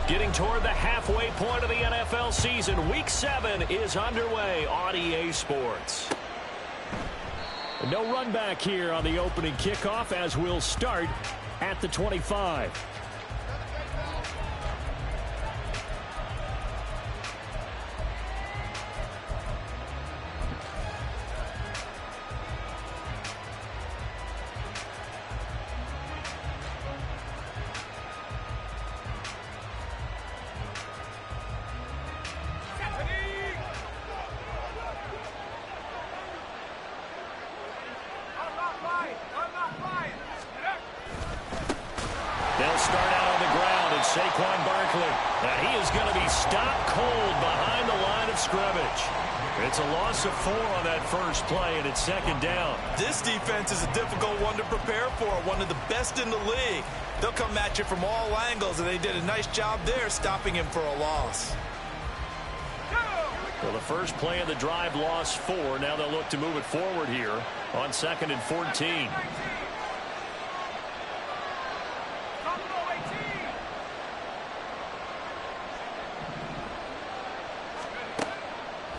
Getting toward the halfway point of the NFL season. Week 7 is underway on EA Sports. No run back here on the opening kickoff as we'll start at the 25. It's a loss of 4 on that first play, and it's second down. This defense is a difficult one to prepare for, one of the best in the league. They'll come at you from all angles, and they did a nice job there stopping him for a loss. Well, the first play of the drive lost 4. Now they'll look to move it forward here on 2nd and 14.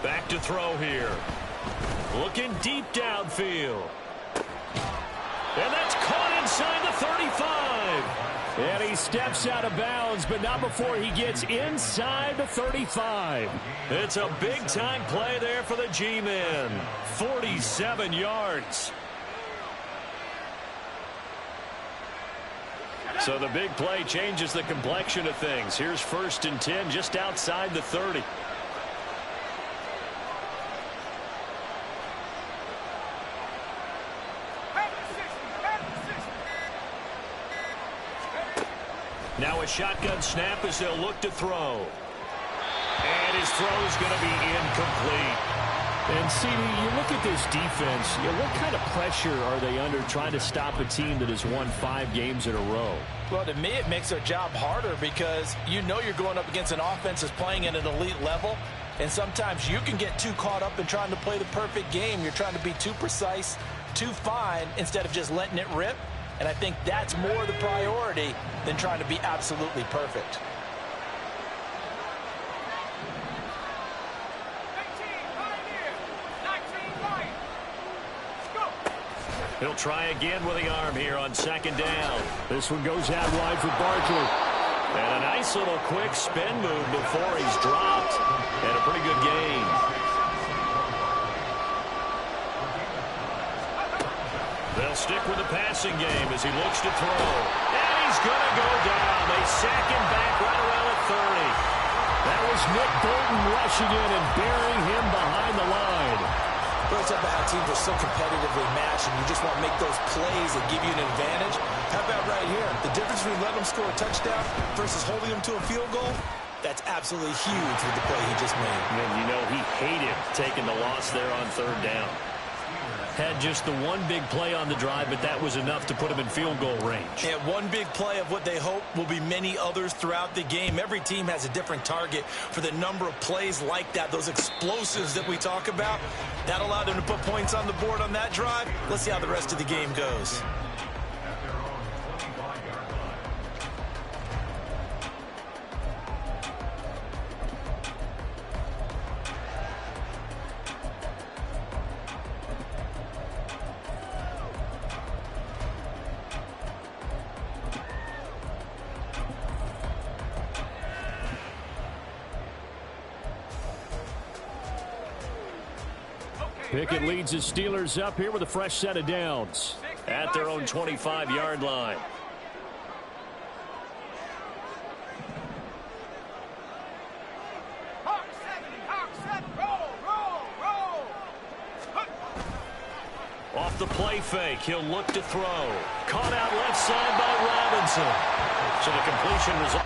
Back to throw here. Looking deep downfield. And that's caught inside the 35. And he steps out of bounds, but not before he gets inside the 35. It's a big-time play there for the G-men. 47 yards. So the big play changes the complexion of things. Here's 1st and 10 just outside the 30. Now a shotgun snap as they'll look to throw. And his throw is going to be incomplete. And, CD, you look at this defense, what kind of pressure are they under trying to stop a team that has won 5 games in a row? Well, to me, it makes their job harder because you know you're going up against an offense that's playing at an elite level. And sometimes you can get too caught up in trying to play the perfect game. You're trying to be too precise, too fine, instead of just letting it rip. And I think that's more the priority than trying to be absolutely perfect. He'll try again with the arm here on 2nd down. This one goes out wide for Barkley. And a nice little quick spin move before he's dropped. And a pretty good gain. They'll stick with the passing game as he looks to throw. And he's going to go down. They sack him back right around the 30. That was Nick Bolton rushing in and burying him behind the line. Really talk about how teams are so competitively matched and you just want to make those plays that give you an advantage. How about right here? The difference between letting them score a touchdown versus holding them to a field goal, that's absolutely huge with the play he just made. And you know he hated taking the loss there on 3rd down. Had just the one big play on the drive, but that was enough to put him in field goal range. Yeah, one big play of what they hope will be many others throughout the game. Every team has a different target for the number of plays like that, those explosives that we talk about. That allowed them to put points on the board on that drive. Let's see how the rest of the game goes. Pickett leads his Steelers up here with a fresh set of downs. At their own 25-yard line. Off the play fake, he'll look to throw. Caught out left side by Robinson. So the completion result.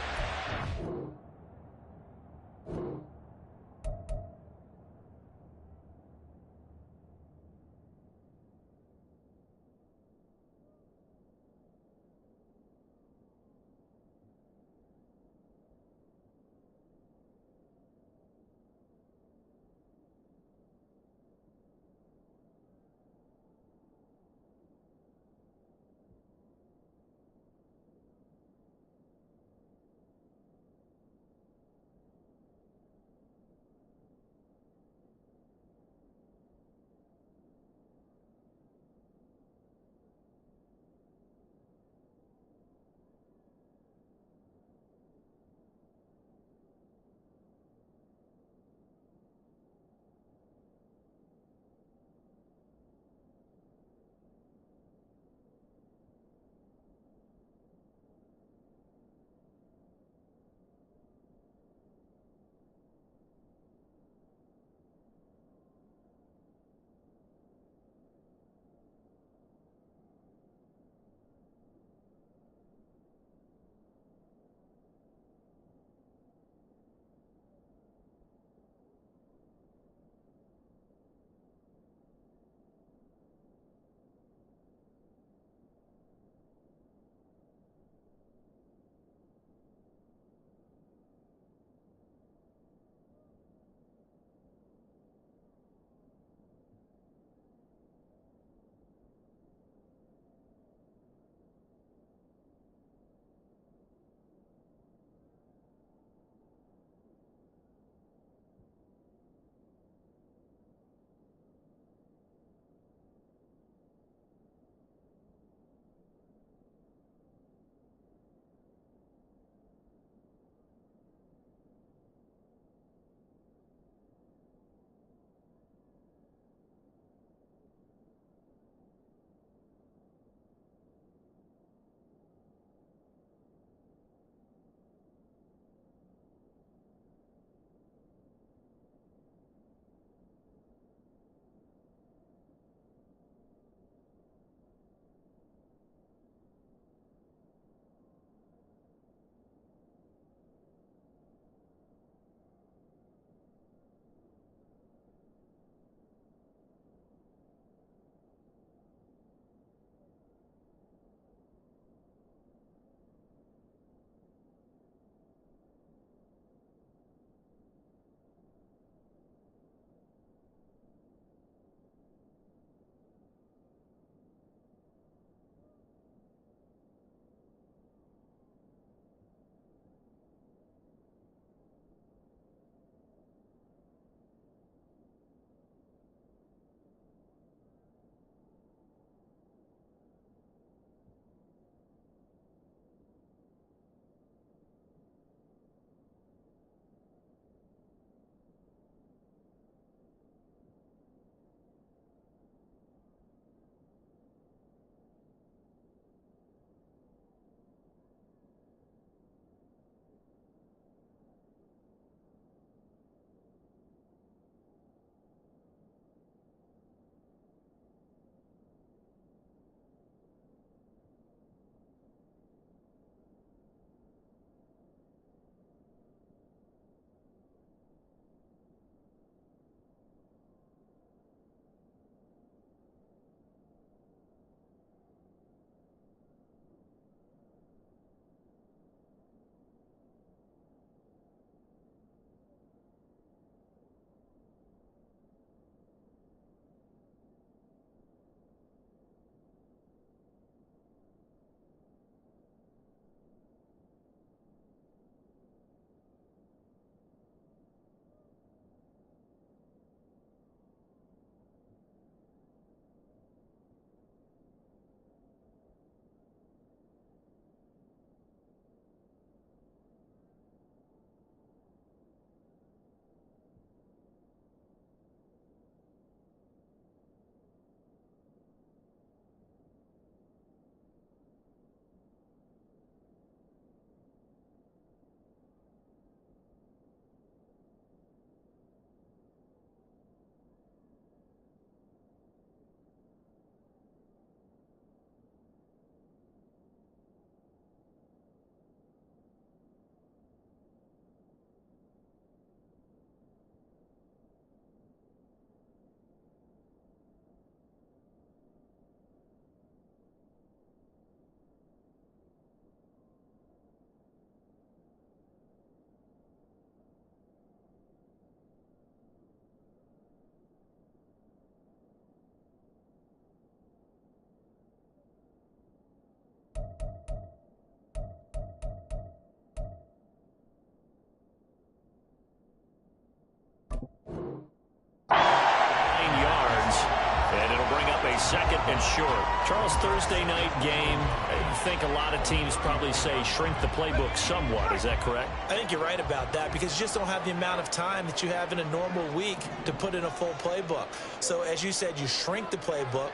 up a 2nd and short. Charles, Thursday night game, I think a lot of teams probably say shrink the playbook somewhat. Is that correct? I think you're right about that because you just don't have the amount of time that you have in a normal week to put in a full playbook. So as you said, you shrink the playbook,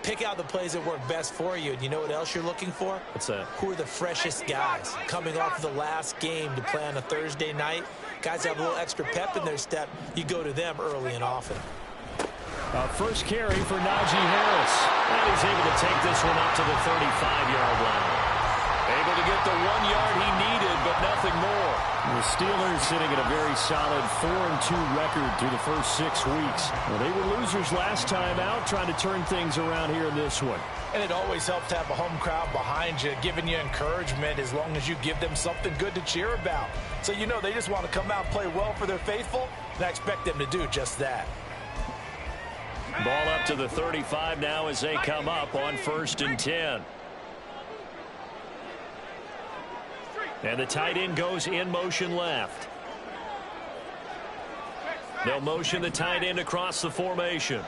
pick out the plays that work best for you. And you know what else you're looking for? What's that? Who are the freshest guys coming off of the last game to play on a Thursday night? Guys have a little extra pep in their step. You go to them early and often. First carry for Najee Harris. And he's able to take this one up to the 35-yard line. Able to get the 1 yard he needed, but nothing more. The Steelers sitting at a very solid 4-2 record through the first 6 weeks. Well, they were losers last time out, trying to turn things around here in this one. And it always helps to have a home crowd behind you, giving you encouragement as long as you give them something good to cheer about. So you know they just want to come out and play well for their faithful, and I expect them to do just that. Ball up to the 35 now as they come up on 1st and 10. And the tight end goes in motion left. They'll motion the tight end across the formation.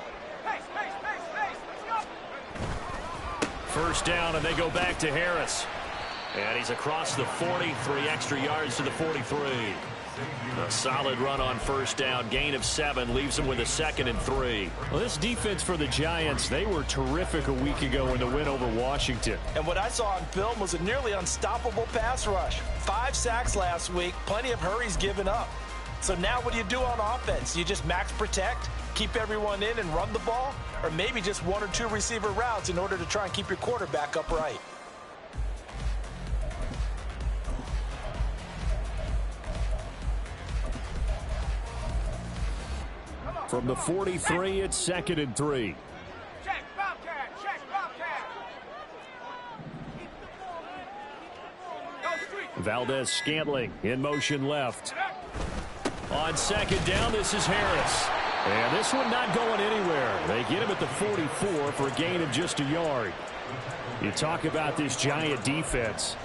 First down, and they go back to Harris. And he's across the 40, 3 extra yards to the 43. A solid run on first down. Gain of 7 leaves them with a 2nd and 3. Well, this defense for the Giants, they were terrific a week ago in the win over Washington. And what I saw on film was a nearly unstoppable pass rush. 5 sacks last week, plenty of hurries given up. So now what do you do on offense? You just max protect, keep everyone in and run the ball, or maybe just 1 or 2 receiver routes in order to try and keep your quarterback upright. From the 43, it's 2nd and 3. Check, Bobcat, check, Bobcat. Valdez-Scantling in motion left. On 2nd down, this is Harris. And this one not going anywhere. They get him at the 44 for a gain of just a yard. You talk about this Giant defense.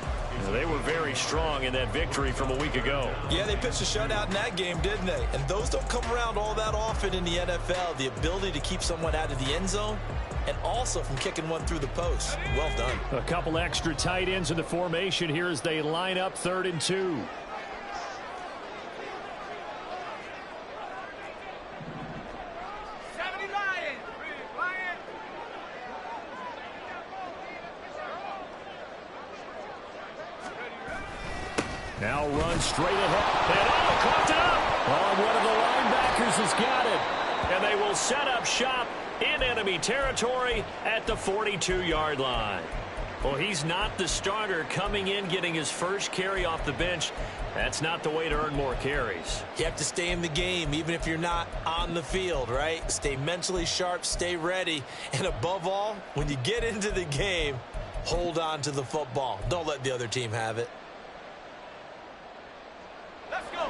They were very strong in that victory from a week ago. Yeah, they pitched a shutout in that game, didn't they? And those don't come around all that often in the NFL. The ability to keep someone out of the end zone and also from kicking one through the post. Well done. A couple extra tight ends in the formation here as they line up 3rd and 2. Now run straight ahead. And caught up. Oh, one of the linebackers has got it. And they will set up shop in enemy territory at the 42-yard line. Well, he's not the starter coming in, getting his first carry off the bench. That's not the way to earn more carries. You have to stay in the game, even if you're not on the field, right? Stay mentally sharp, stay ready. And above all, when you get into the game, hold on to the football. Don't let the other team have it. Let's go.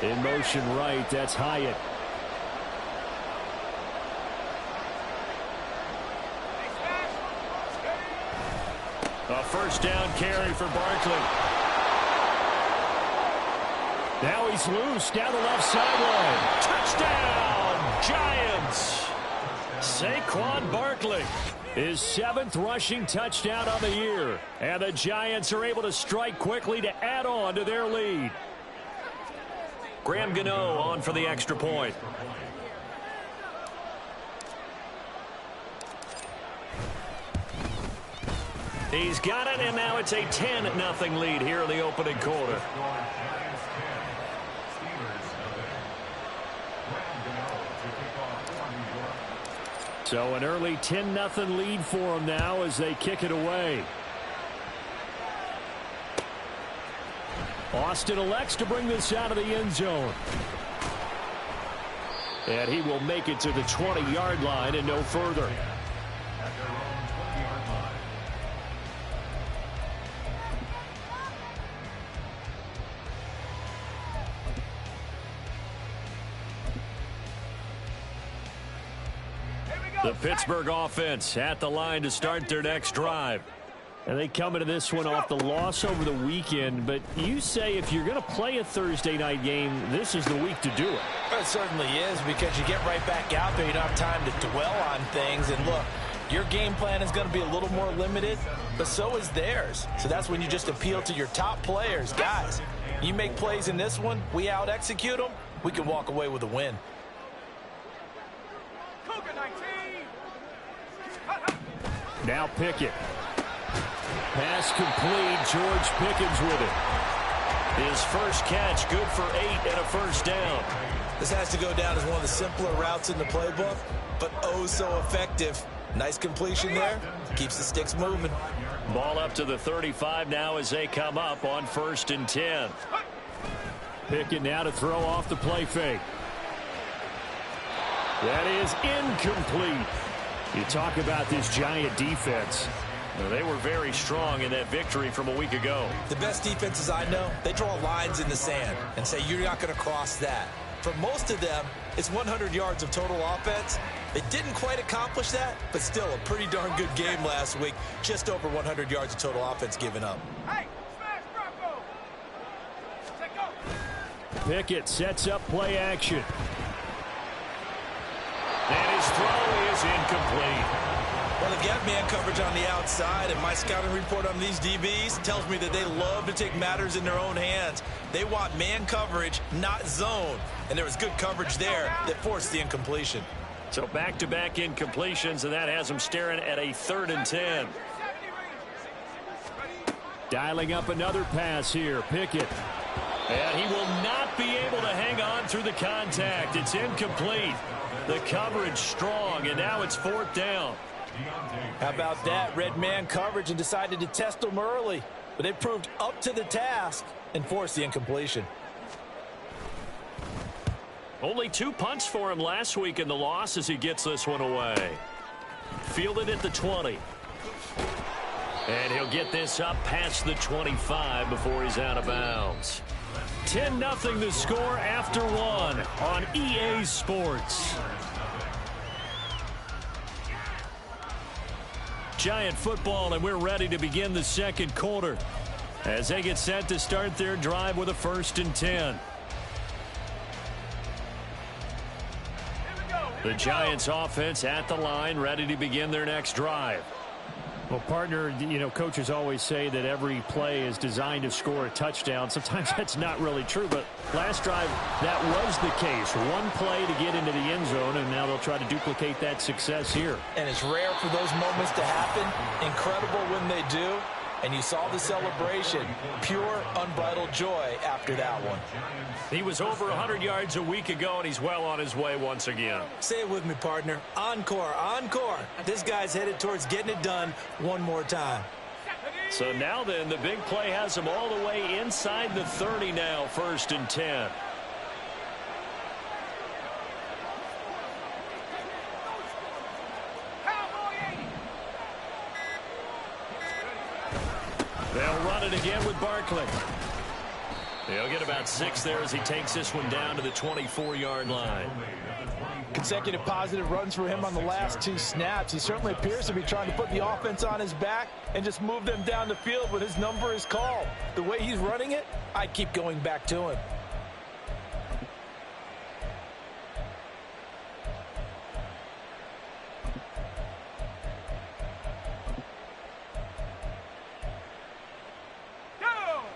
In motion right, that's Hyatt. A first down carry for Barkley. Now he's loose down the left sideline. Touchdown, Giants. Saquon Barkley, his 7th rushing touchdown on the year. And the Giants are able to strike quickly to add on to their lead. Graham Gano on for the extra point. He's got it, and now it's a 10-0 lead here in the opening quarter. So an early 10-0 lead for them now as they kick it away. Austin elects to bring this out of the end zone. And he will make it to the 20-yard line and no further. The Pittsburgh offense at the line to start their next drive. And they come into this one off the loss over the weekend, but you say if you're going to play a Thursday night game, this is the week to do it. It certainly is, because you get right back out there. You don't have time to dwell on things. And look, your game plan is going to be a little more limited, but so is theirs. So that's when you just appeal to your top players. Guys, you make plays in this one, we out-execute them, we can walk away with a win. Now Pickett. Pass complete. George Pickens with it. His first catch, good for 8 and a first down. This has to go down as one of the simpler routes in the playbook, but oh so effective. Nice completion there. Keeps the sticks moving. Ball up to the 35 now as they come up on 1st and 10. Pickett now to throw off the play fake. That is incomplete. You talk about this Giant defense. Well, they were very strong in that victory from a week ago. The best defenses I know, they draw lines in the sand and say you're not going to cross that. For most of them, it's 100 yards of total offense. They didn't quite accomplish that, but still a pretty darn good game last week. Just over 100 yards of total offense given up. Hey, smash Bronco. Let go. Pickett sets up play action. And his throw is incomplete. Well, they get man coverage on the outside, and my scouting report on these DBs tells me that they love to take matters in their own hands. They want man coverage, not zone. And there was good coverage there that forced the incompletion. So back-to-back incompletions, and that has them staring at a 3rd and 10. Dialing up another pass here. Pickett. And he will not be able to hang on through the contact. It's incomplete. The coverage strong, and now it's 4th down. How about that? Red man coverage and decided to test them early. But they proved up to the task and forced the incompletion. Only 2 punts for him last week in the loss as he gets this one away. Fielded at the 20. And he'll get this up past the 25 before he's out of bounds. 10-0 the score after 1 on EA Sports. Giant football, and we're ready to begin the second quarter as they get set to start their drive with a 1st and 10. The Giants offense at the line, ready to begin their next drive. Well, partner, you know, coaches always say that every play is designed to score a touchdown. Sometimes that's not really true, but last drive, that was the case. One play to get into the end zone, and now they'll try to duplicate that success here. And it's rare for those moments to happen. Incredible when they do. And you saw the celebration. Pure, unbridled joy after that one. He was over 100 yards a week ago, and he's well on his way once again. Say it with me, partner. Encore, encore. This guy's headed towards getting it done one more time. So now then, the big play has him all the way inside the 30 now, 1st and 10. They'll run it again with Barkley. He'll get about 6 there as he takes this one down to the 24-yard line. Consecutive positive runs for him on the last 2 snaps. He certainly appears to be trying to put the offense on his back and just move them down the field when his number is called. The way he's running it, I keep going back to him.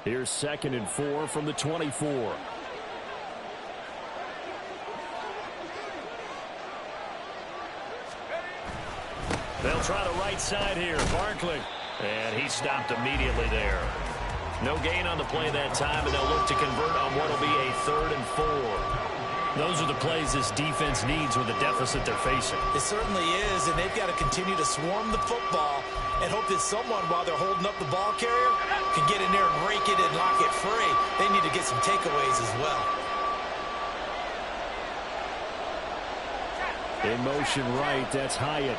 Here's 2nd and 4 from the 24. They'll try the right side here. Barkley. And he stopped immediately there. No gain on the play that time, and they'll look to convert on what will be a 3rd and 4. Those are the plays this defense needs with the deficit they're facing. It certainly is, and they've got to continue to swarm the football and hope that someone, while they're holding up the ball carrier, can get in there and rake it and lock it free. They need to get some takeaways as well. In motion right, that's Hyatt.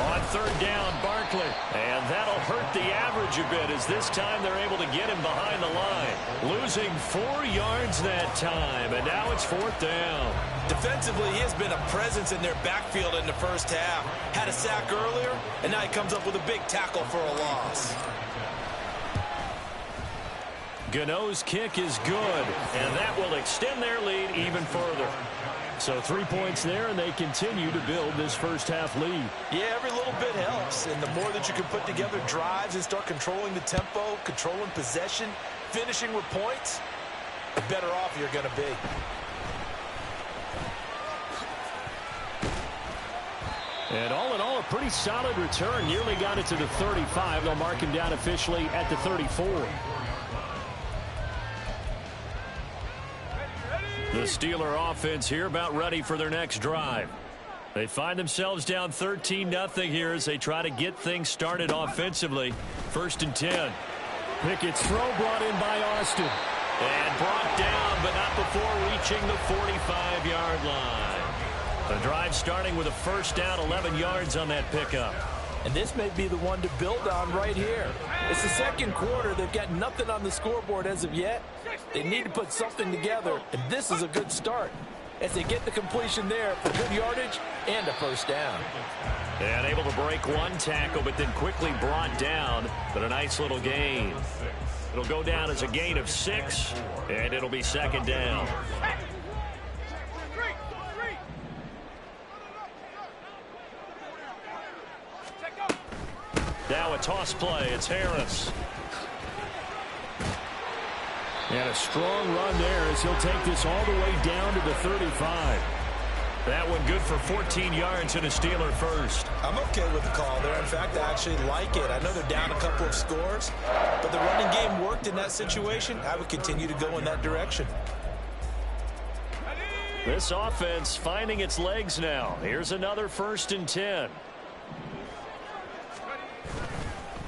On third down, Barkley. And that'll hurt the average a bit as this time they're able to get him behind the line. Losing 4 yards that time, and now it's fourth down. Defensively, he has been a presence in their backfield in the first half. Had a sack earlier, and now he comes up with a big tackle for a loss. Gano's kick is good, and that will extend their lead even further. So 3 points there, and they continue to build this first half lead. Yeah, every little bit helps, and the more that you can put together drives and start controlling the tempo, controlling possession, finishing with points, the better off you're going to be. And all in all, a pretty solid return. Nearly got it to the 35. They'll mark him down officially at the 34. The Steeler offense here about ready for their next drive. They find themselves down 13-0 here as they try to get things started offensively. 1st and 10. Pickett's throw brought in by Austin. And brought down, but not before reaching the 45-yard line. The drive starting with a first down, 11 yards on that pickup. And this may be the one to build on right here. It's the second quarter. They've got nothing on the scoreboard as of yet. They need to put something together, and this is a good start as they get the completion there for good yardage and a first down. And able to break one tackle, but then quickly brought down, but a nice little gain. It'll go down as a gain of 6, and it'll be second down. Now a toss play. It's Harris. And a strong run there as he'll take this all the way down to the 35. That one good for 14 yards and a Steeler first. I'm okay with the call there. In fact, I actually like it. I know they're down a couple of scores, but the running game worked in that situation. I would continue to go in that direction. This offense finding its legs now. Here's another 1st and 10.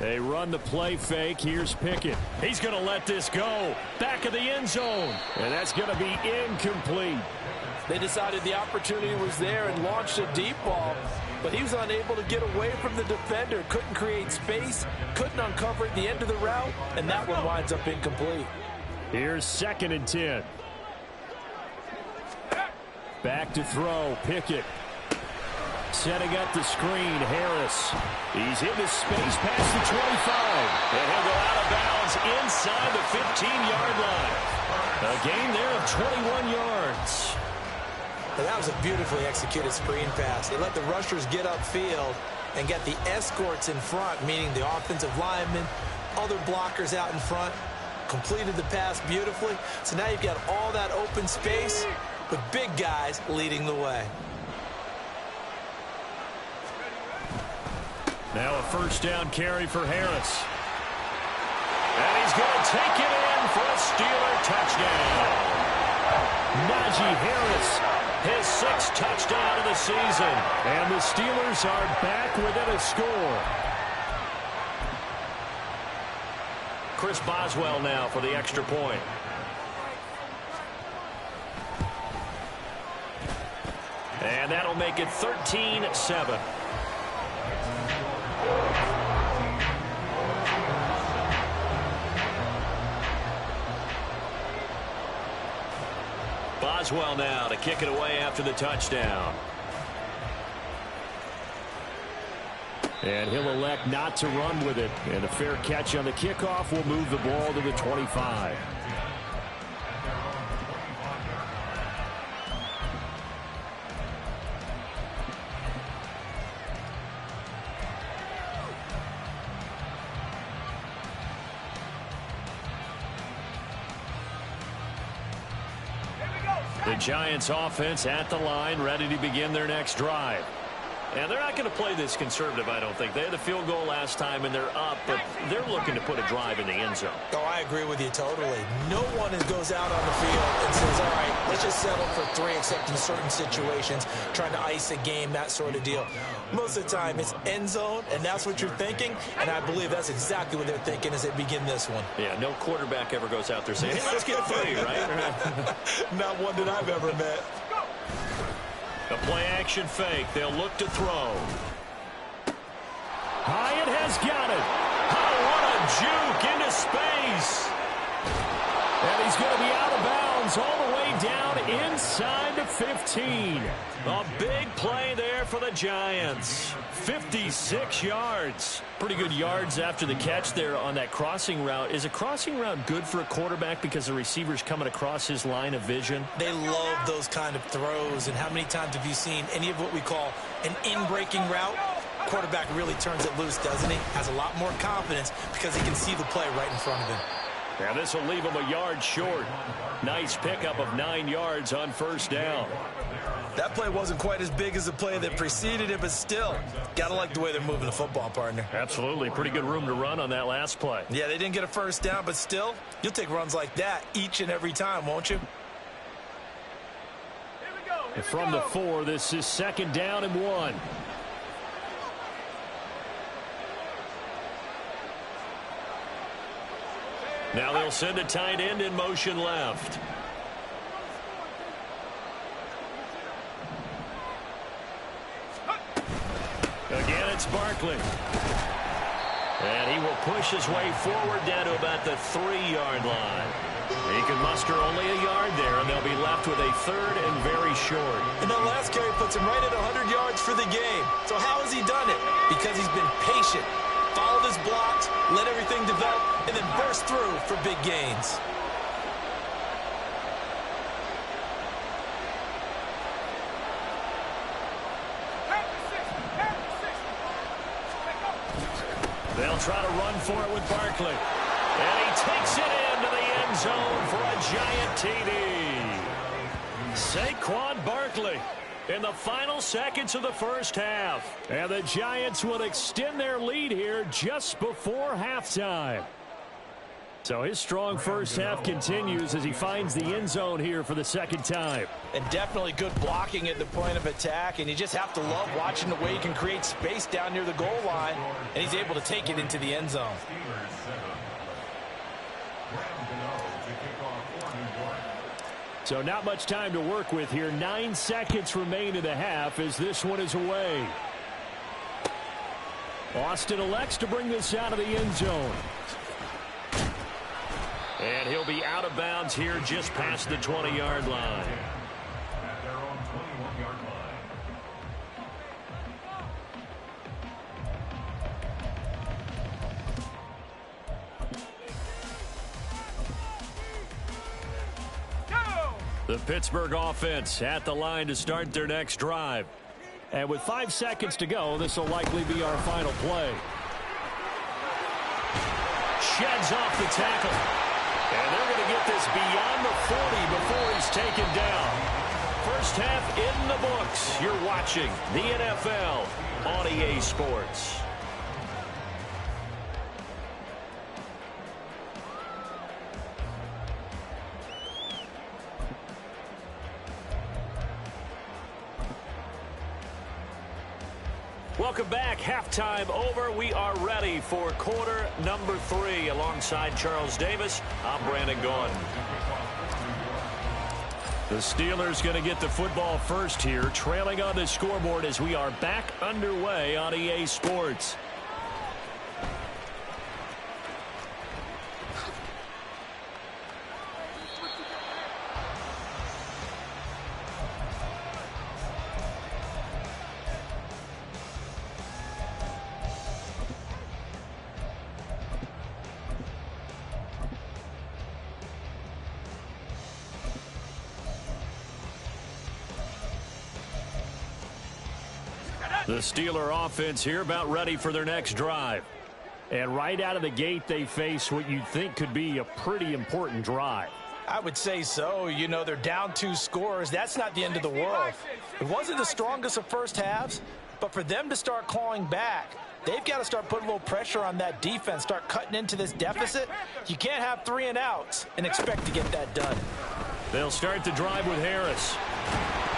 They run the play fake. Here's Pickett. He's going to let this go. Back of the end zone. And that's going to be incomplete. They decided the opportunity was there and launched a deep ball, but he was unable to get away from the defender. Couldn't create space, couldn't uncover the end of the route, and that one winds up incomplete. Here's 2nd and 10. Back to throw. Pickett. Setting up the screen, Harris. He's into space past the 25. And he'll go out of bounds inside the 15-yard line. A gain there of 21 yards. And that was a beautifully executed screen pass. They let the rushers get upfield and get the escorts in front, meaning the offensive linemen, other blockers out in front, completed the pass beautifully. So now you've got all that open space with big guys leading the way. Now a first down carry for Harris. And he's going to take it in for a Steeler touchdown. Najee Harris, his 6th touchdown of the season. And the Steelers are back within a score. Chris Boswell now for the extra point. And that'll make it 13-7. Boswell now to kick it away after the touchdown. And he'll elect not to run with it. And a fair catch on the kickoff will move the ball to the 25. The Giants offense at the line, ready to begin their next drive. And they're not going to play this conservative, I don't think. They had a field goal last time, and they're up, but they're looking to put a drive in the end zone. Oh, I agree with you totally. No one goes out on the field and says, all right, let's just settle for 3, except in certain situations, trying to ice a game, that sort of deal. Most of the time, it's end zone, and that's what you're thinking, and I believe that's exactly what they're thinking as they begin this one. Yeah, no quarterback ever goes out there saying, hey, let's get 3, right? Not one that I've ever met. A play-action fake. They'll look to throw. Hyatt has got it. Oh, what a juke into space. And he's going to be out of bounds all the way down inside the 15. A big play there for the Giants. 56 yards. Pretty good yards after the catch there on that crossing route. Is a crossing route good for a quarterback because the receiver's coming across his line of vision? They love those kind of throws. And how many times have you seen any of what we call an in-breaking route? Quarterback really turns it loose, doesn't he? Has a lot more confidence because he can see the play right in front of him. Now this will leave him a yard short. Nice pickup of 9 yards on first down. That play wasn't quite as big as the play that preceded it, but still, gotta like the way they're moving the football, partner. Absolutely. Pretty good room to run on that last play. Yeah, they didn't get a first down, but still, you'll take runs like that each and every time, won't you? And from the 4, this is 2nd down and 1. Now they'll send a tight end in motion left. Again, it's Barkley. And he will push his way forward down to about the 3-yard line. He can muster only a yard there, and they'll be left with a 3rd and very short. And that last carry puts him right at 100 yards for the game. So how has he done it? Because he's been patient, followed his blocks, let everything develop, and then burst through for big gains. They'll try to run for it with Barkley. And he takes it into the end zone for a giant TD. Saquon Barkley in the final seconds of the first half. And the Giants will extend their lead here just before halftime. So his strong first half continues as he finds the end zone here for the 2nd time. And definitely good blocking at the point of attack. And you just have to love watching the way he can create space down near the goal line. And he's able to take it into the end zone. So not much time to work with here. 9 seconds remain in the half as this one is away. Austin elects to bring this out of the end zone. And he'll be out of bounds here just past the 20-yard line. The Pittsburgh offense at the line to start their next drive. And with 5 seconds to go, this will likely be our final play. Sheds off the tackle. And they're going to get this beyond the 40 before he's taken down. First half in the books. You're watching the NFL on EA Sports. Welcome back. Halftime over. We are ready for quarter number 3. Alongside Charles Davis, I'm Brandon Gaudin. The Steelers going to get the football first here, trailing on the scoreboard as we are back underway on EA Sports. The Steeler offense here about ready for their next drive. And right out of the gate, they face what you'd think could be a pretty important drive. I would say so. You know, they're down 2 scores. That's not the end of the world. It wasn't the strongest of first halves, but for them to start clawing back, they've got to start putting a little pressure on that defense, start cutting into this deficit. You can't have 3 and outs and expect to get that done. They'll start the drive with Harris.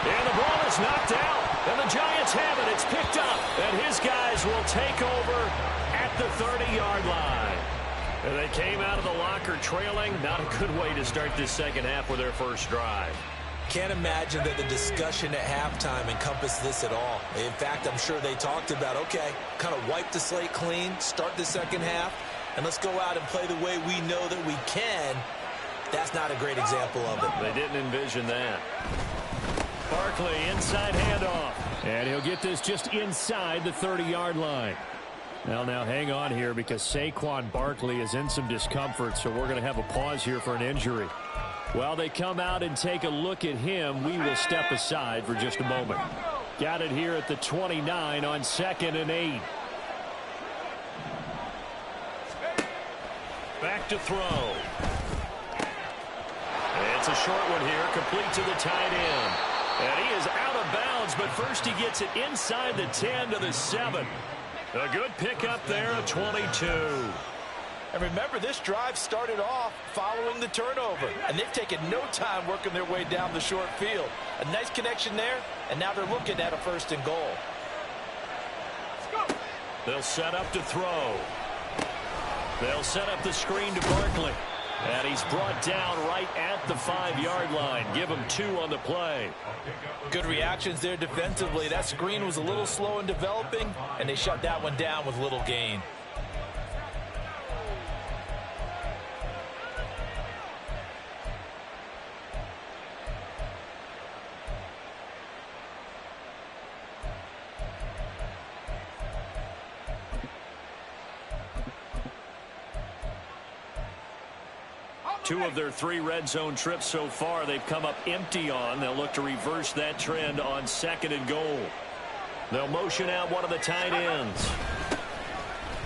And the ball is knocked out. And the Giants have it. It's picked up. And his guys will take over at the 30-yard line. And they came out of the locker trailing. Not a good way to start this second half with their first drive. Can't imagine that the discussion at halftime encompassed this at all. In fact, I'm sure they talked about, okay, kind of wipe the slate clean, start the second half, and let's go out and play the way we know that we can. That's not a great example of it. They didn't envision that. Barkley, inside handoff. And he'll get this just inside the 30-yard line. Now hang on here because Saquon Barkley is in some discomfort, so we're going to have a pause here for an injury. While they come out and take a look at him, we will step aside for just a moment. Got it here at the 29 on 2nd and 8. Back to throw. It's a short one here, complete to the tight end. And he is out of bounds, but first he gets it inside the 10 to the 7. A good pickup there, a 22. And remember, this drive started off following the turnover, and they've taken no time working their way down the short field. A nice connection there, and now they're looking at a 1st and goal. They'll set up to throw. They'll set up the screen to Barkley. And he's brought down right at the 5-yard line. Give him 2 on the play. Good reactions there defensively. That screen was a little slow in developing, and they shut that one down with little gain. Two of their 3 red zone trips so far they've come up empty on. They'll look to reverse that trend on 2nd and goal. They'll motion out one of the tight ends.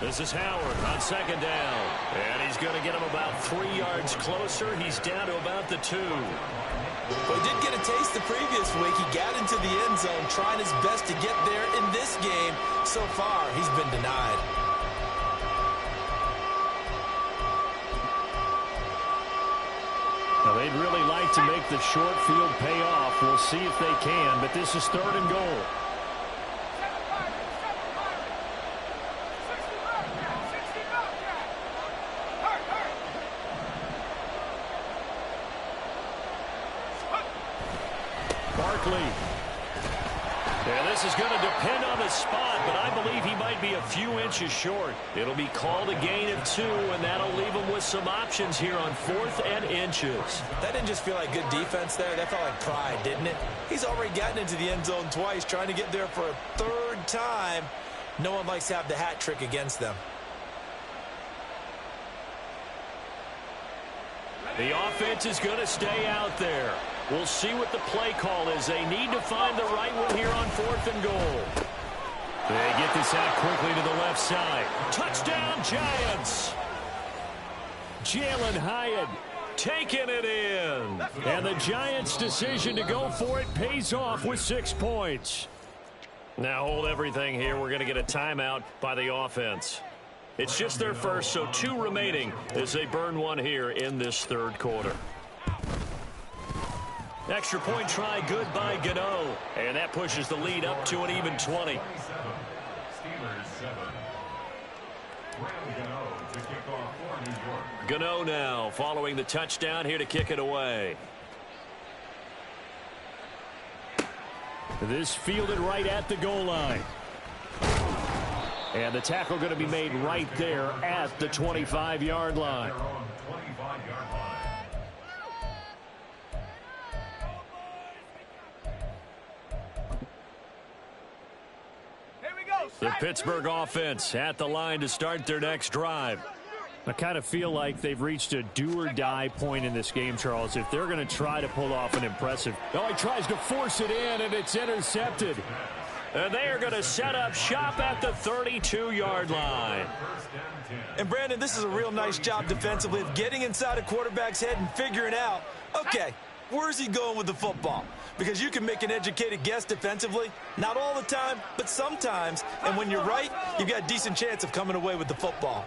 This is Howard on 2nd down. And he's going to get him about 3 yards closer. He's down to about the 2. Well, he did get a taste the previous week. He got into the end zone trying his best to get there in this game. So far, he's been denied. Now, they'd really like to make the short field pay off. We'll see if they can, but this is 3rd and goal. Barkley. And this is going to depend on the spot, but I believe he might be a few inches short. It'll be called a gain of 2, and that'll leave him with some options here on 4th and inches. That didn't just feel like good defense there. That felt like pride, didn't it? He's already gotten into the end zone twice, trying to get there for a 3rd time. No one likes to have the hat trick against them. The offense is going to stay out there. We'll see what the play call is. They need to find the right one here on 4th and goal. They get this out quickly to the left side. Touchdown, Giants! Jalen Hyatt taking it in. And the Giants' decision to go for it pays off with 6 points. Now hold everything here. We're going to get a timeout by the offense. It's just their first, so 2 remaining as they burn one here in this 3rd quarter. Extra point try good by Gano. And that pushes the lead up to an even 20. Gano now following the touchdown here to kick it away. This fielded right at the goal line. And the tackle going to be made right there at the 25-yard line. The Pittsburgh offense at the line to start their next drive. I kind of feel like they've reached a do-or-die point in this game, Charles. If they're going to try to pull off an impressive... Oh, he tries to force it in, and it's intercepted. And they are going to set up shop at the 32-yard line. And, Brandon, this is a real nice job defensively of getting inside a quarterback's head and figuring out, okay, where's he going with the football? Because you can make an educated guess defensively. Not all the time, but sometimes. And when you're right, you've got a decent chance of coming away with the football.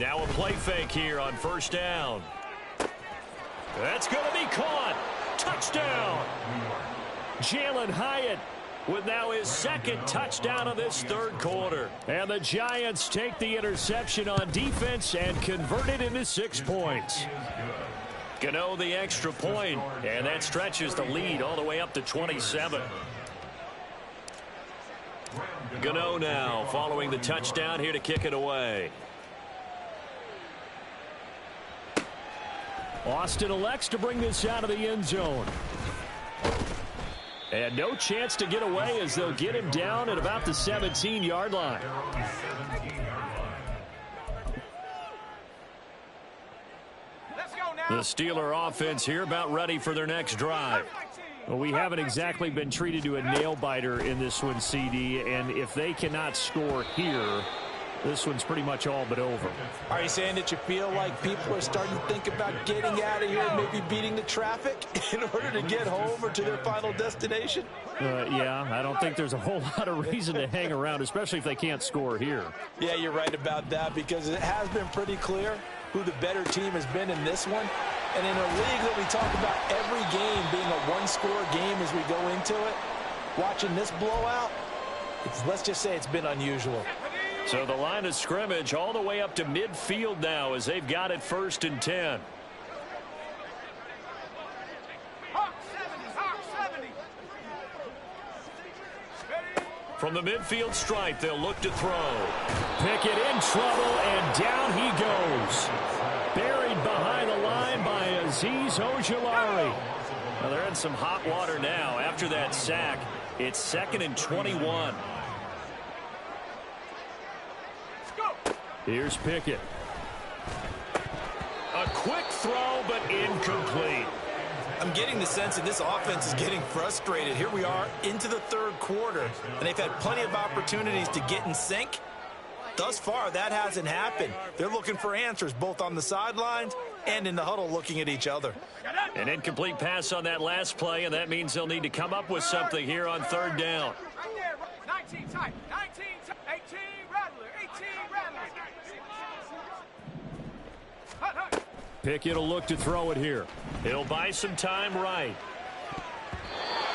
Now a play fake here on 1st down. That's going to be caught. Touchdown. Jalen Hyatt with now his 2nd touchdown of this 3rd quarter. And the Giants take the interception on defense and convert it into 6 points. Gano the extra point, and that stretches the lead all the way up to 27. Gano now following the touchdown here to kick it away. Austin elects to bring this out of the end zone. And no chance to get away as they'll get him down at about the 17-yard line. Let's go now. The Steeler offense here about ready for their next drive. Well, we haven't exactly been treated to a nail-biter in this one, CD, and if they cannot score here, this one's pretty much all but over. Are you saying that you feel like people are starting to think about getting out of here, maybe beating the traffic in order to get home or to their final destination? Yeah, I don't think there's a whole lot of reason to hang around, especially if they can't score here. Yeah, you're right about that, because it has been pretty clear who the better team has been in this one. And in a league that we talk about every game being a one-score game as we go into it, watching this blowout, let's just say it's been unusual. So the line of scrimmage all the way up to midfield now as they've got it 1st and 10. Hawk 70, Hawk 70. Ready? From the midfield stripe, they'll look to throw. Pickett in trouble, and down he goes. Buried behind the line by Azeez Ojulari. Well, they're in some hot water now. After that sack, it's 2nd and 21. Here's Pickett. A quick throw, but incomplete. I'm getting the sense that this offense is getting frustrated. Here we are into the 3rd quarter, and they've had plenty of opportunities to get in sync. Thus far, that hasn't happened. They're looking for answers both on the sidelines and in the huddle looking at each other. An incomplete pass on that last play, and that means they'll need to come up with something here on 3rd down. Right there. 19 tight. 19 tight. 18 rattler. 18 rattler. Hut, hut. Pickett will look to throw it here. He'll buy some time right.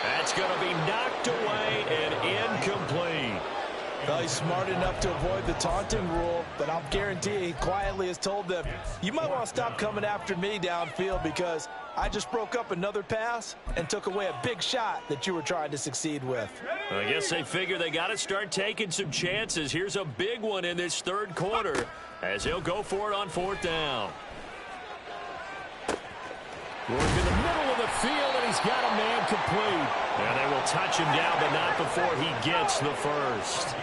That's going to be knocked away and incomplete. Well, he's smart enough to avoid the taunting rule, but I'll guarantee he quietly has told them, you might want to stop coming after me downfield because I just broke up another pass and took away a big shot that you were trying to succeed with. I guess they figure they got to start taking some chances. Here's a big one in this 3rd quarter as he'll go for it on 4th down. Work in the middle of the field, and he's got a man complete. And they will touch him down, but not before he gets the first.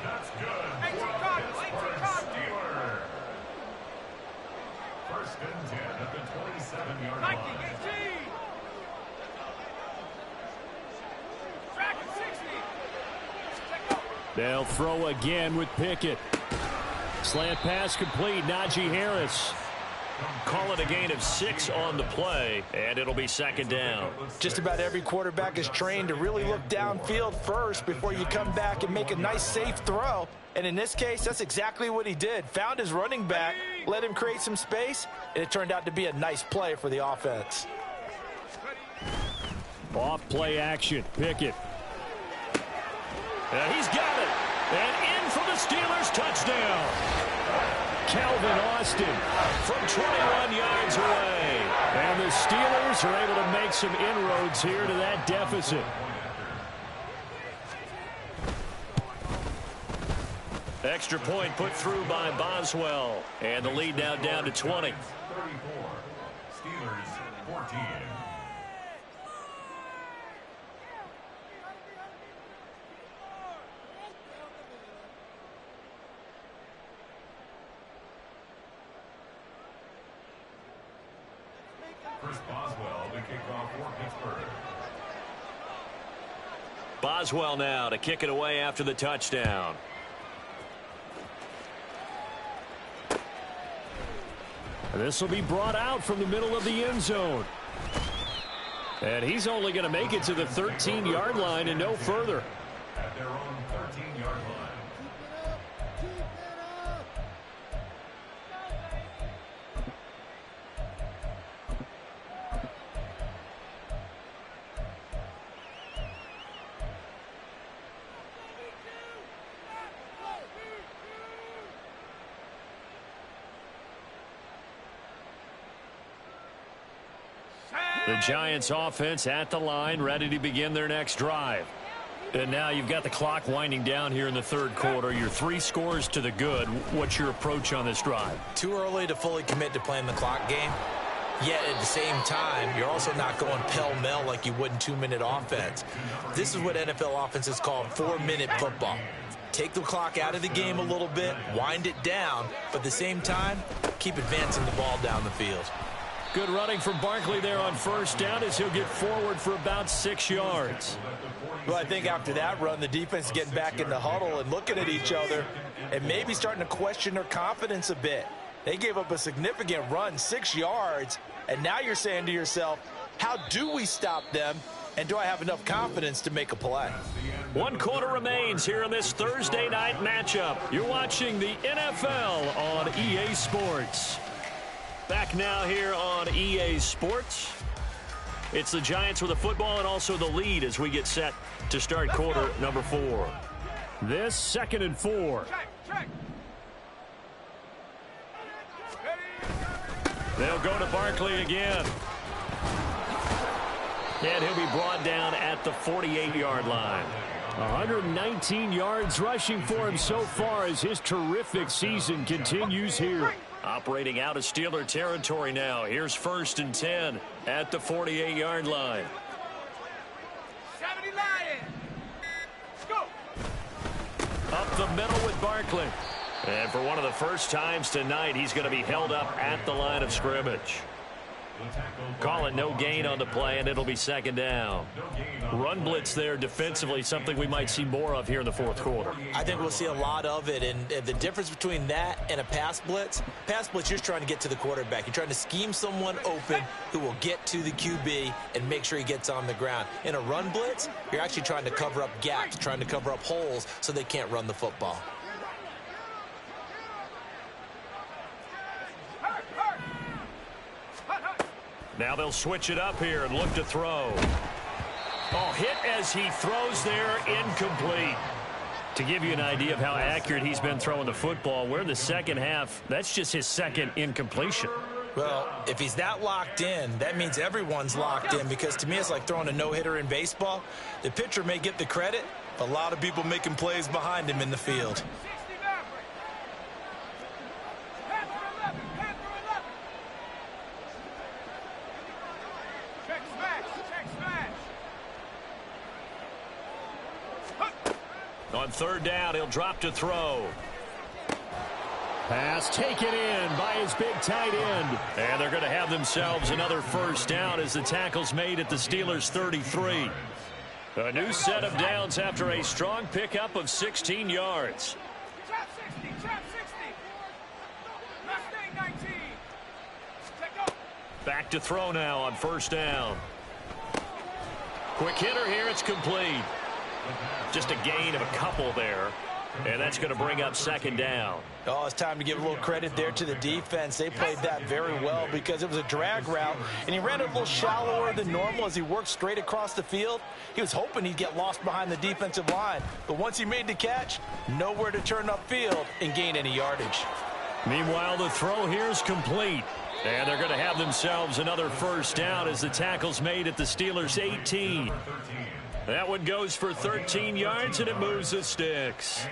That's good. 18 Cardinals. 18 Cardinals. 1st and 10 at the 27-yard 19, line. 18. Track it, 60. Let go. They'll throw again with Pickett. Slant pass complete. Najee Harris. Call it a gain of 6 on the play, and it'll be 2nd down. Just about every quarterback is trained to really look downfield first before you come back and make a nice, safe throw. And in this case, that's exactly what he did. Found his running back, let him create some space, and it turned out to be a nice play for the offense. Off play action. Pickett. He's got it. And in for the Steelers touchdown. Calvin Austin from 21 yards away. And the Steelers are able to make some inroads here to that deficit. Extra point put through by Boswell. And the lead now down to 20. 34. Steelers 14. Chris Boswell to kick off for Pittsburgh. Boswell now to kick it away after the touchdown. This will be brought out from the middle of the end zone. And he's only going to make it to the 13-yard line and no further. At their own 13-yard line. The Giants offense at the line, ready to begin their next drive. And now you've got the clock winding down here in the third quarter. You're 3 scores to the good. What's your approach on this drive? Too early to fully commit to playing the clock game. Yet at the same time, you're also not going pell-mell like you would in 2-minute offense. This is what NFL offenses call 4-minute football. Take the clock out of the game a little bit, wind it down, but at the same time, keep advancing the ball down the field. Good running from Barkley there on first down as he'll get forward for about 6 yards. Well, I think after that run, the defense is getting back in the huddle and looking at each other and maybe starting to question their confidence a bit. They gave up a significant run, 6 yards, and now you're saying to yourself, how do we stop them, and do I have enough confidence to make a play? 1 quarter remains here in this Thursday night matchup. You're watching the NFL on EA Sports. Back now here on EA Sports. It's the Giants with the football and also the lead as we get set to start quarter number 4. This 2nd and 4. They'll go to Barkley again. And he'll be brought down at the 48-yard line. 119 yards rushing for him so far as his terrific season continues here. Operating out of Steeler territory now. Here's 1st and 10 at the 48-yard line. 70 Lions. Go. Up the middle with Barkley. And for one of the first times tonight, he's going to be held up at the line of scrimmage. Call it no gain on the play, and it'll be 2nd down. Run blitz there defensively, something we might see more of here in the 4th quarter. I think we'll see a lot of it, and the difference between that and a pass blitz, you're just trying to get to the quarterback. You're trying to scheme someone open who will get to the QB and make sure he gets on the ground. In a run blitz, you're actually trying to cover up gaps, trying to cover up holes so they can't run the football. Now they'll switch it up here and look to throw. Oh, hit as he throws there, incomplete. To give you an idea of how accurate he's been throwing the football, we're in the second half. That's just his 2nd incompletion. Well, if he's that locked in, that means everyone's locked in, because to me it's like throwing a no-hitter in baseball. The pitcher may get the credit, but a lot of people making plays behind him in the field. On 3rd down, he'll drop to throw. Pass taken in by his big tight end. And they're going to have themselves another 1st down as the tackle's made at the Steelers' 33. A new set of downs after a strong pickup of 16 yards. Trap 60, trap 60. Mustang 19. Check up. Back to throw now on 1st down. Quick hitter here, it's complete. Just a gain of a couple there. And that's going to bring up 2nd down. Oh, it's time to give a little credit there to the defense. They played that very well because it was a drag route, and he ran it a little shallower than normal as he worked straight across the field. He was hoping he'd get lost behind the defensive line, but once he made the catch, nowhere to turn upfield and gain any yardage. Meanwhile, the throw here is complete. And they're going to have themselves another 1st down as the tackle's made at the Steelers' 18. That one goes for 13 yards, and it moves the sticks.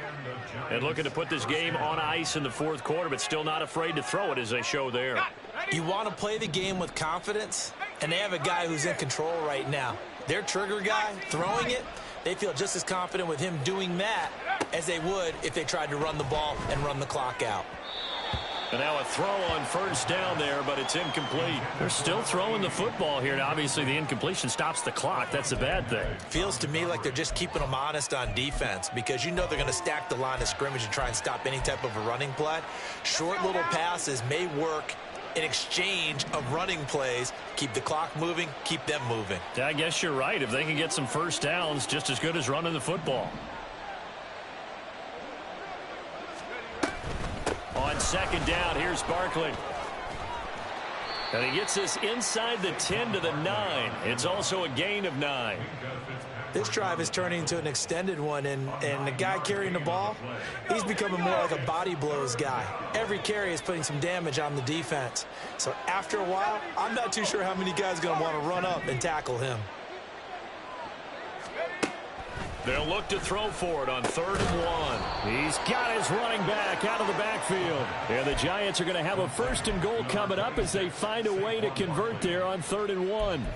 And looking to put this game on ice in the 4th quarter, but still not afraid to throw it as they show there. You want to play the game with confidence, and they have a guy who's in control right now. Their trigger guy throwing it, they feel just as confident with him doing that as they would if they tried to run the ball and run the clock out. And now a throw on 1st down there, but it's incomplete. They're still throwing the football here. Now, obviously, the incompletion stops the clock. That's a bad thing. Feels to me like they're just keeping them honest on defense, because you know they're going to stack the line of scrimmage and try and stop any type of a running play. Short little passes may work in exchange of running plays. Keep the clock moving, keep them moving. Yeah, I guess you're right. If they can get some 1st downs, just as good as running the football. On 2nd down, here's Barkley. And he gets this inside the 10 to the 9. It's also a gain of 9. This drive is turning into an extended one, and the guy carrying the ball, he's becoming more like a body blows guy. Every carry is putting some damage on the defense. So after a while, I'm not too sure how many guys are going to want to run up and tackle him. They'll look to throw for it on 3rd and 1. He's got his running back out of the backfield. And the Giants are going to have a 1st and goal coming up as they find a way to convert there on 3rd and 1.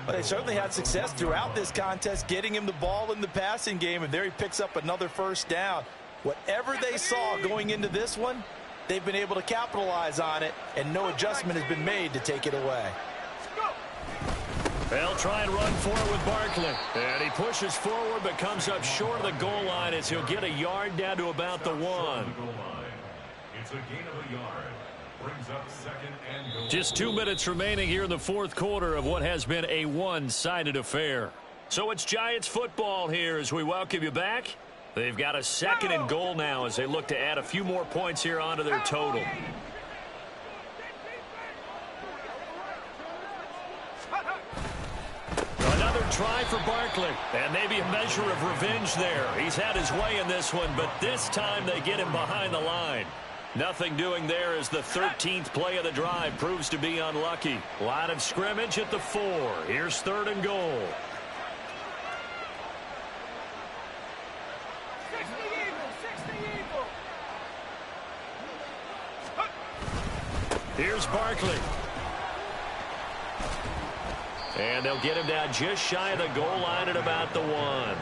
Well, they certainly had success throughout this contest, getting him the ball in the passing game, and there he picks up another 1st down. Whatever they saw going into this one, they've been able to capitalize on it, and no adjustment has been made to take it away. They'll try and run for it with Barkley. And he pushes forward but comes up short of the goal line as he'll get a yard down to about the 1. It's a gain of a yard. Brings up 2nd and goal. Just 2 minutes remaining here in the 4th quarter of what has been a one-sided affair. So it's Giants football here as we welcome you back. They've got a 2nd and goal now as they look to add a few more points here onto their total. Another try for Barkley, and maybe a measure of revenge there. He's had his way in this one, but this time they get him behind the line. Nothing doing there as the 13th play of the drive proves to be unlucky. Line of scrimmage at the 4. Here's 3rd and goal. Here's Barkley. And they'll get him down just shy of the goal line at about the 1.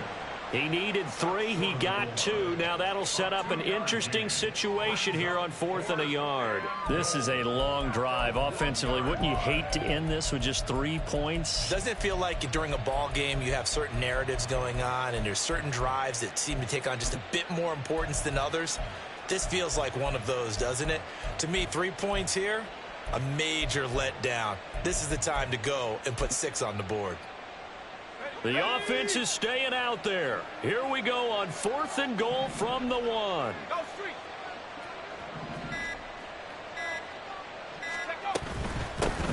He needed 3. He got 2. Now that'll set up an interesting situation here on 4th and a yard. This is a long drive offensively. Wouldn't you hate to end this with just 3 points? Doesn't it feel like during a ball game you have certain narratives going on and there's certain drives that seem to take on just a bit more importance than others? This feels like one of those, doesn't it? To me, 3 points here, a major letdown. This is the time to go and put 6 on the board. The offense is staying out there. Here we go on 4th and goal from the 1.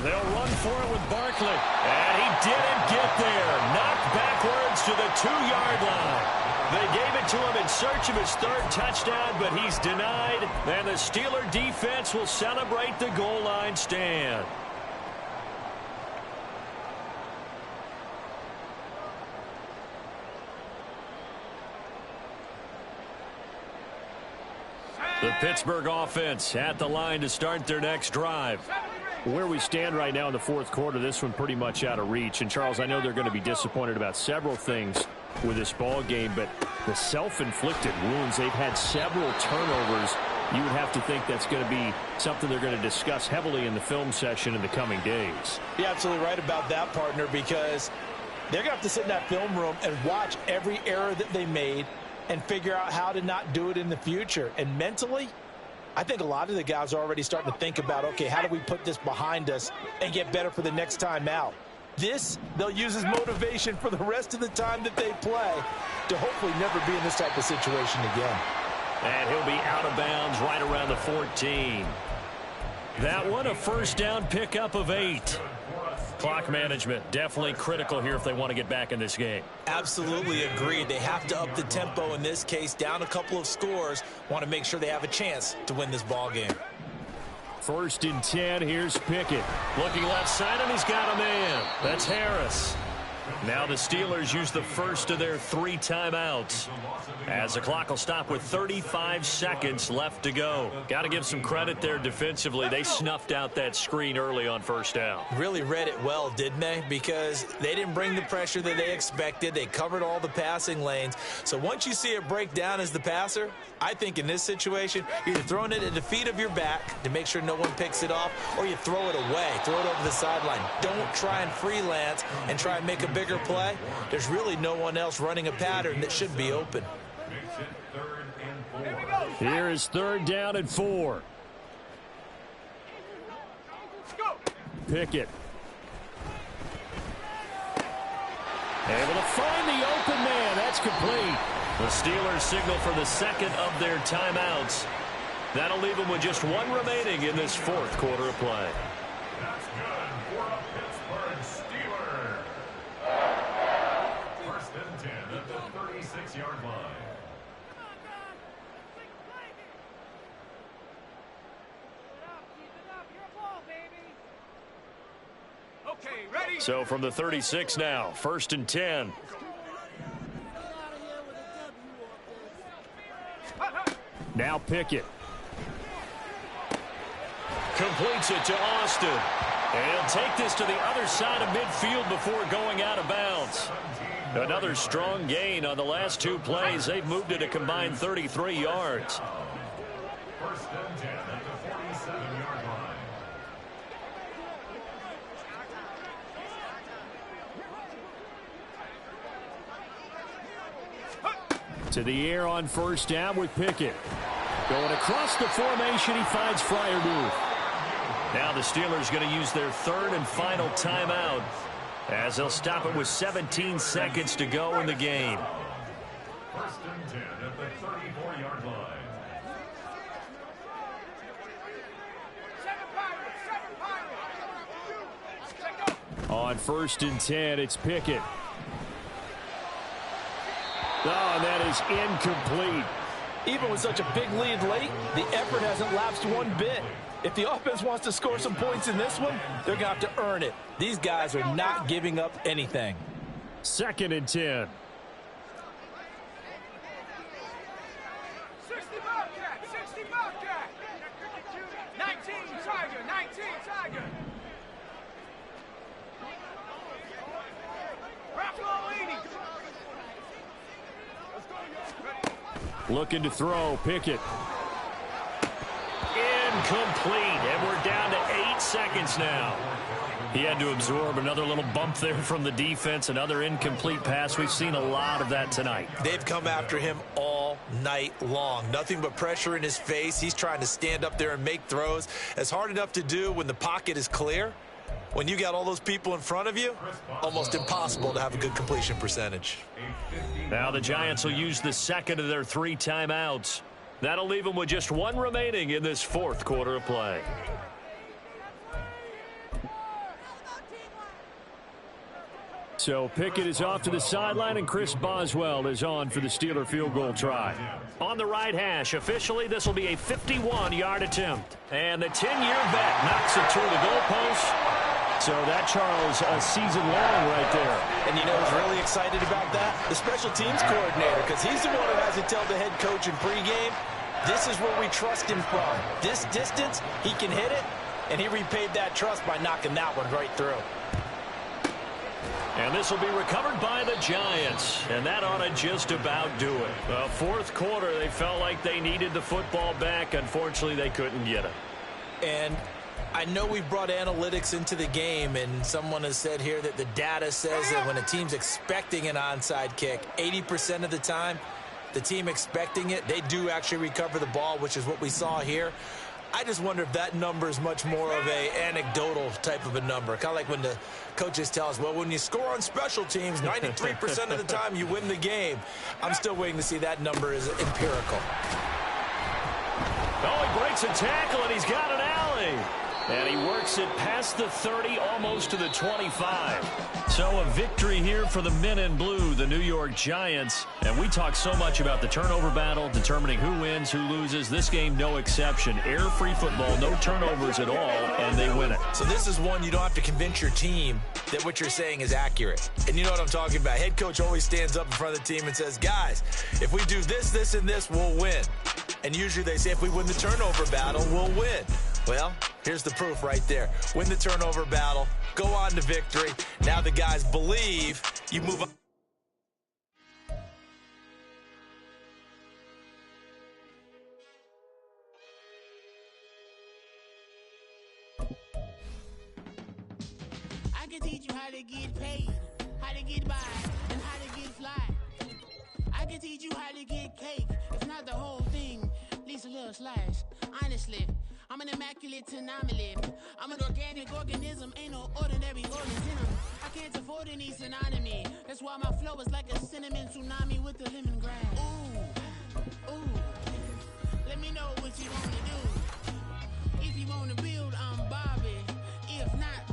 They'll run for it with Barkley. And he didn't get there. Knocked backwards to the 2-yard line. They gave it to him in search of his 3rd touchdown, but he's denied. And the Steeler defense will celebrate the goal line stand. The Pittsburgh offense at the line to start their next drive. Where we stand right now in the 4th quarter, this one pretty much out of reach. And, Charles, I know they're going to be disappointed about several things with this ball game, but the self-inflicted wounds, they've had several turnovers. You would have to think that's going to be something they're going to discuss heavily in the film session in the coming days. You're absolutely right about that, partner, because they're going to have to sit in that film room and watch every error that they made and figure out how to not do it in the future. And mentally, I think a lot of the guys are already starting to think about, okay, how do we put this behind us and get better for the next time out? This, they'll use as motivation for the rest of the time that they play to hopefully never be in this type of situation again. And he'll be out of bounds right around the 14. That one, a 1st down pickup of 8. Clock management, definitely critical here if they want to get back in this game. Absolutely agreed. They have to up the tempo in this case, down a couple of scores. Want to make sure they have a chance to win this ball game. 1st and 10, here's Pickett. Looking left side, and he's got a man. That's Harris. Now the Steelers use the first of their 3 timeouts, as the clock will stop with 35 seconds left to go. Got to give some credit there defensively. They snuffed out that screen early on 1st down. Really read it well, didn't they? Because they didn't bring the pressure that they expected. They covered all the passing lanes. So once you see it break down as the passer, I think in this situation, you're either throwing it at the feet of your back to make sure no one picks it off, or you throw it away, throw it over the sideline. Don't try and freelance and try and make a bigger play. There's really no one else running a pattern that should be open. Here is 3rd down and 4. Pickett. Able to find the open man. That's complete. The Steelers signal for the 2nd of their timeouts. That'll leave them with just 1 remaining in this 4th quarter of play. Okay, ready? So from the 36 now, 1st and 10. Now Pickett. Completes it to Austin. And he'll take this to the other side of midfield before going out of bounds. Another strong gain on the last 2 plays. They've moved it a combined 33 yards. 1st and 10 at the 47-yard line. To the air on 1st down with Pickett. Going across the formation, he finds Freiermuth. Now the Steelers going to use their 3rd and final timeout as they'll stop it with 17 seconds to go in the game. 1st and 10 at the 34-yard line. On 1st and 10, it's Pickett. Oh, and that is incomplete. Even with such a big lead late, the effort hasn't lapsed one bit. If the offense wants to score some points in this one, they're going to have to earn it. These guys are not giving up anything. 2nd and 10. 60 Bobcat, 60 Bobcat. 19 Tiger, 19 Tiger. Rock 80. Looking to throw, Pickett. Incomplete, and we're down to 8 seconds now. He had to absorb another little bump there from the defense, another incomplete pass. We've seen a lot of that tonight. They've come after him all night long. Nothing but pressure in his face. He's trying to stand up there and make throws. It's hard enough to do when the pocket is clear. When you got all those people in front of you, almost impossible to have a good completion percentage. Now the Giants will use the 2nd of their 3 timeouts. That'll leave them with just 1 remaining in this 4th quarter of play. So Pickett is off to the sideline, and Chris Boswell is on for the Steeler field goal try. On the right hash, officially this will be a 51-yard attempt. And the 10-year vet knocks it through the goalpost. So that, Charles, a season long right there. And you know who's really excited about that? The special teams coordinator, because he's the one who has to tell the head coach in pregame, this is where we trust him from. This distance, he can hit it, and he repaid that trust by knocking that one right through. And this will be recovered by the Giants, and that ought to just about do it. 4th quarter, they felt like they needed the football back. Unfortunately, they couldn't get it. And I know we've brought analytics into the game, and someone has said here that the data says that when a team's expecting an onside kick, 80% of the time, the team expecting it, they do actually recover the ball, which is what we saw here. I just wonder if that number is much more of a anecdotal type of a number. Kind of like when the coaches tell us, well, when you score on special teams, 93% of the time you win the game. I'm still waiting to see that number is empirical. Oh, he breaks a tackle, and he's got an alley. And he works it past the 30, almost to the 25. So a victory here for the men in blue, the New York Giants. And we talk so much about the turnover battle, determining who wins, who loses. This game, no exception. Air-free football, no turnovers at all, and they win it. So this is one you don't have to convince your team that what you're saying is accurate. And you know what I'm talking about. Head coach always stands up in front of the team and says, guys, if we do this, this, and this, we'll win. And usually they say if we win the turnover battle, we'll win. Well, here's the proof right there. Win the turnover battle, go on to victory. Now the guys believe you move on. I can teach you how to get paid, how to get by, and how to get fly. I can teach you how to get cake. It's not the whole thing, at least a little slice. Honestly, I'm an immaculate anomaly. I'm an organic organism, ain't no ordinary organs in 'em. I can't afford any synonymy. That's why my flow is like a cinnamon tsunami with the lemongrass. Ooh, ooh. Let me know what you wanna do. If you wanna build, I'm Bobby. If not,